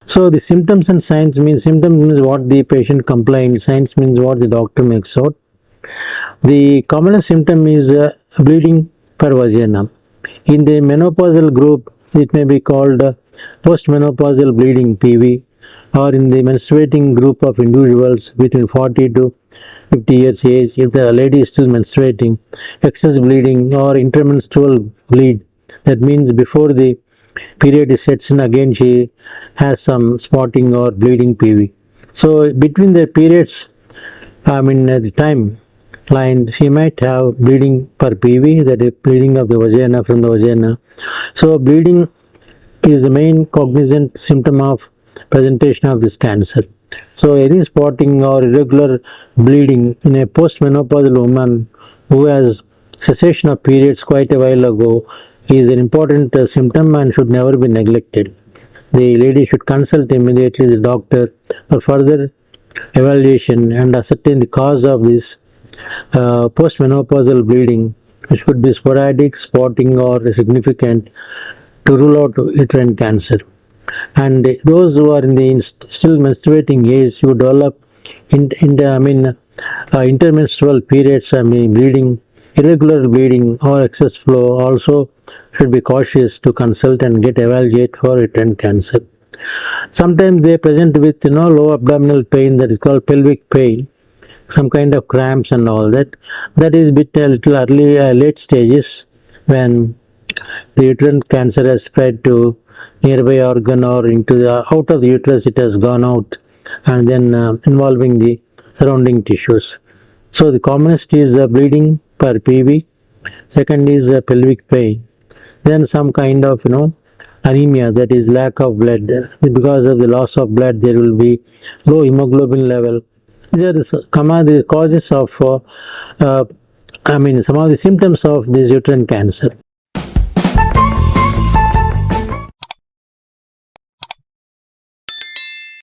So the symptoms and signs means what the patient complains, signs means what the doctor makes out. The commonest symptom is bleeding per vagina. In the menopausal group, it may be called postmenopausal bleeding (PV), or in the menstruating group of individuals between 40 to 50 years age, if the lady is still menstruating, excess bleeding or intermenstrual bleed. That means before the period sets in, again she has some spotting or bleeding PV. So between the periods, at the time line, she might have bleeding per PV, that is bleeding of the vagina from the vagina. So bleeding is the main cognizant symptom of presentation of this cancer. So any spotting or irregular bleeding in a postmenopausal woman who has cessation of periods quite a while ago is an important symptom and should never be neglected. The lady should consult immediately the doctor for further evaluation and ascertain the cause of this postmenopausal bleeding, which could be sporadic, spotting, or significant, to rule out uterine cancer. And those who are in the still menstruating age who develop intermenstrual periods, bleeding, irregular bleeding or excess flow, also should be cautious to consult and get evaluated for uterine cancer. Sometimes they present with low abdominal pain, that is called pelvic pain, some kind of cramps and all that. That is a little early, late stages, when the uterine cancer has spread to nearby organ or into the out of the uterus, it has gone out, and then involving the surrounding tissues. So the commonest is bleeding per PV. Second is pelvic pain. Then some kind of anemia, that is lack of blood. Because of the loss of blood, there will be low hemoglobin level. These are the causes of some of the symptoms of this uterine cancer.